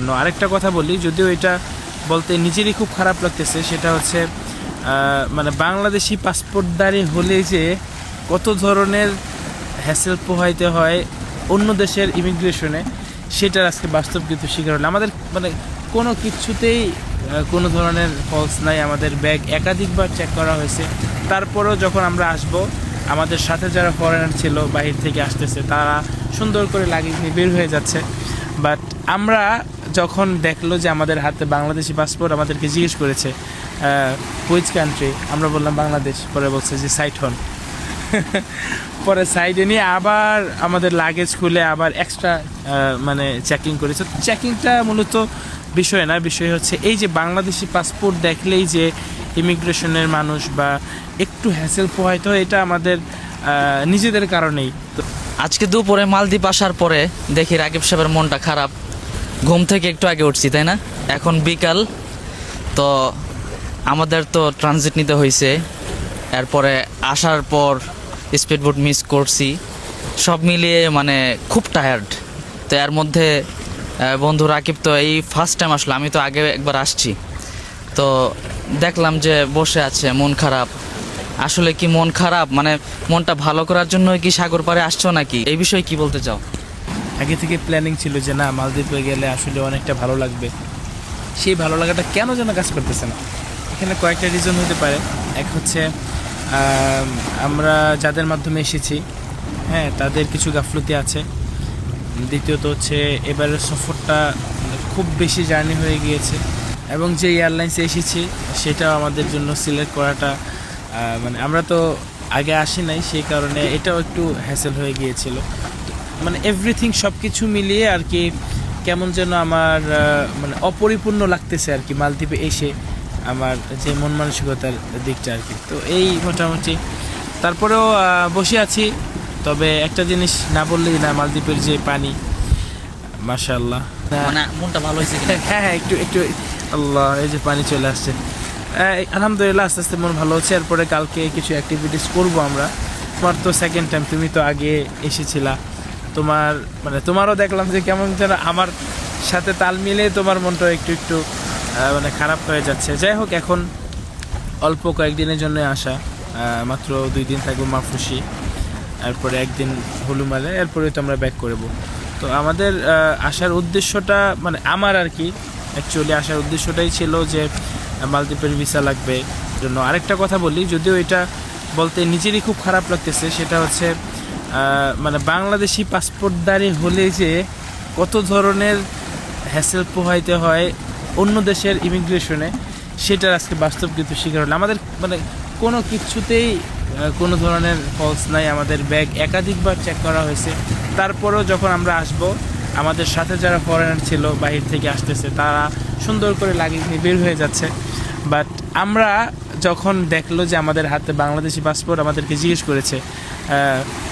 জন্য আরেকটা কথা বলি, যদিও এটা বলতে নিজেরই খুব খারাপ লাগতেছে, সেটা হচ্ছে মানে বাংলাদেশি পাসপোর্টধারী হলে যে কত ধরনের হ্যাসেল পোহাইতে হয় অন্য দেশের ইমিগ্রেশনে, সেটার আজকে বাস্তব কিন্তু শিকার হলো। আমাদের মানে কোনো কিছুতেই কোনো ধরনের ফলস নাই, আমাদের ব্যাগ একাধিকবার চেক করা হয়েছে। তারপরেও যখন আমরা আসব, আমাদের সাথে যারা ফরেনার ছিল বাহির থেকে আসতেছে, তারা সুন্দর করে লাগিয়ে নিয়ে বের হয়ে যাচ্ছে। বাট আমরা যখন দেখলো যে আমাদের হাতে বাংলাদেশি পাসপোর্ট, আমাদেরকে জিজ্ঞেস করেছে হুইচ কান্ট্রি, আমরা বললাম বাংলাদেশ। পরে বলছে যে সাইড হন। পরে সাইডে নিয়ে আবার আমাদের লাগেজ খুলে আবার এক্সট্রা মানে চেকিং করেছে। চেকিংটা মূলত বিষয় না, বিষয় হচ্ছে এই যে বাংলাদেশি পাসপোর্ট দেখলেই যে ইমিগ্রেশনের মানুষ বা একটু হ্যাসেল পোহাইতে হয়, এটা আমাদের নিজেদের কারণেই। তো আজকে দুপুরে মালদ্বীপ আসার পরে দেখি রাকিব সাহেবের মনটা খারাপ। ঘুম থেকে একটু আগে উঠছি, তাই না? এখন বিকাল, তো আমাদের তো ট্রানজিট নিতে হয়েছে। এরপরে আসার পর স্পিডবোট মিস করছি, সব মিলিয়ে মানে খুব টায়ার্ড। তো এর মধ্যে বন্ধু রাকিব তো এই ফার্স্ট টাইম আসলো, আমি তো আগে একবার আসছি। তো দেখলাম যে বসে আছে, মন খারাপ। আসলে কি মন খারাপ, মানে মনটা ভালো করার জন্য কি সাগর পাড়ে আসছো নাকি, এই বিষয়ে কি বলতে চাও? আগে থেকে প্ল্যানিং ছিল যে না, মালদ্বীপে গেলে আসলে অনেকটা ভালো লাগবে। সেই ভালো লাগাটা কেন যেন কাজ করতেছে না। এখানে কয়েকটা রিজন হতে পারে। এক হচ্ছে আমরা যাদের মাধ্যমে এসেছি, হ্যাঁ, তাদের কিছু গাফলতি আছে। দ্বিতীয়ত হচ্ছে এবারের সফরটা খুব বেশি জার্নি হয়ে গিয়েছে, এবং যে এয়ারলাইন্সে এসেছি সেটাও আমাদের জন্য সিলেক্ট করাটা মানে আমরা তো আগে আসি নাই, সেই কারণে এটাও একটু হ্যাসেল হয়ে গিয়েছিল। মানে এভরিথিং সব কিছু মিলিয়ে আর কি কেমন যেন আমার মানে অপরিপূর্ণ লাগতেছে আর কি মালদ্বীপে এসে, আমার যে মন মানসিকতার দিকটা আর কি। তো এই মোটামুটি তারপরেও বসে আছি। তবে একটা জিনিস না বললেই না, মালদ্বীপের যে পানি, মাশাআল্লাহ, মানে মনটা ভালো হয়েছে। হ্যাঁ হ্যাঁ, একটু একটু আল্লাহ, এই যে পানি চলে আসছে। আলহামদুলিল্লাহ, আস্তে আস্তে মন ভালো হচ্ছে। এরপরে কালকে কিছু অ্যাক্টিভিটিস করবো আমরা। তোমার তো সেকেন্ড টাইম, তুমি তো আগে এসেছিলা, তোমার মানে তোমারও দেখলাম যে কেমন যেন আমার সাথে তাল মিলে তোমার মনটা একটু একটু মানে খারাপ হয়ে যাচ্ছে। যাই হোক, এখন অল্প কয়েকদিনের জন্য আসা, মাত্র 2 দিন থাকবো মাফুসি, এরপরে একদিন হুলুমালে, এরপরে তো আমরা ব্যাক করবো। তো আমাদের আসার উদ্দেশ্যটা মানে আমার আর কি অ্যাকচুয়ালি আসার উদ্দেশ্যটাই ছিল যে মালদ্বীপের ভিসা লাগবে জন্য। আরেকটা কথা বলি, যদিও এটা বলতে নিজেরই খুব খারাপ লাগতেছে, সেটা হচ্ছে মানে বাংলাদেশি পাসপোর্টধারী হলে যে কত ধরনের হ্যাসেল পোহাইতে হয় অন্য দেশের ইমিগ্রেশনে, সেটার আজকে বাস্তব কিন্তু শিকার হলো। আমাদের মানে কোনো কিছুতেই কোনো ধরনের ফলস নাই, আমাদের ব্যাগ একাধিকবার চেক করা হয়েছে। তারপরেও যখন আমরা আসব, আমাদের সাথে যারা ফরেনার ছিল বাহির থেকে আসতেছে, তারা সুন্দর করে লাগিয়ে নিয়ে বের হয়ে যাচ্ছে। বাট আমরা যখন দেখলো যে আমাদের হাতে বাংলাদেশি পাসপোর্ট, আমাদেরকে জিজ্ঞেস করেছে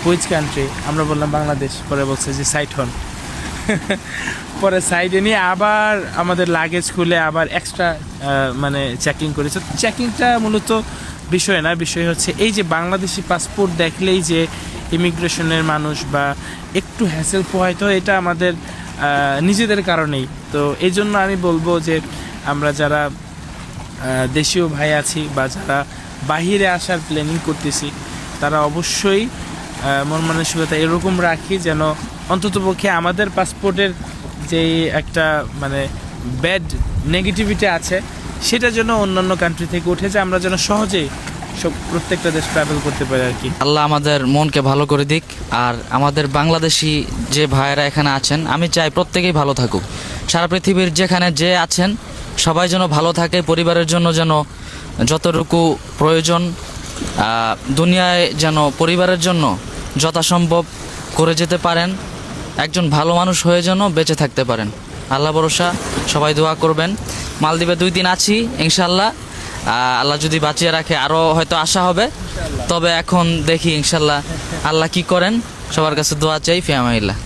হুইচ কান্ট্রি, আমরা বললাম বাংলাদেশ। পরে বলছে যে সাইড হন। পরে সাইডে নিয়ে আবার আমাদের লাগেজ খুলে আবার এক্সট্রা মানে চেকিং করেছে। চেকিংটা মূলত বিষয় না, বিষয় হচ্ছে এই যে বাংলাদেশি পাসপোর্ট দেখলেই যে ইমিগ্রেশনের মানুষ বা একটু হ্যাসেল পোহাইতে হয়, এটা আমাদের নিজেদের কারণেই। তো এই জন্য আমি বলবো যে আমরা যারা দেশীয় ভাই আছি বা যারা বাহিরে আসার প্ল্যানিং করতেছি, তারা অবশ্যই মন মানসিকতা এরকম রাখি যেন অন্ততপক্ষে আমাদের পাসপোর্টের যে একটা মানে ব্যাড নেগেটিভিটি আছে, সেটা যেন অন্যান্য কান্ট্রি থেকে উঠে যায়, আমরা যেন সহজেই সব প্রত্যেকটা দেশ ট্রাভেল করতে পারি আর কি। আল্লাহ আমাদের মনকে ভালো করে দিক। আর আমাদের বাংলাদেশি যে ভাইয়েরা এখানে আছেন, আমি চাই প্রত্যেকেই ভালো থাকুক। সারা পৃথিবীর যেখানে যে আছেন সবাই যেন ভালো থাকে, পরিবারের জন্য যেন যতটুকু প্রয়োজন দুনিয়ায় যেন পরিবারের জন্য যথাসম্ভব করে যেতে পারেন, একজন ভালো মানুষ হয়ে যেন বেঁচে থাকতে পারেন। আল্লাহ ভরসা, সবাই দোয়া করবেন। মালদ্বীপে 2 দিন আছি ইনশাল্লাহ, আল্লাহ যদি বাঁচিয়ে রাখে আরও হয়তো আসা হবে। তবে এখন দেখি ইনশাল্লাহ আল্লাহ কি করেন, সবার কাছে দোয়া চাই। ফি আমানিল্লাহ।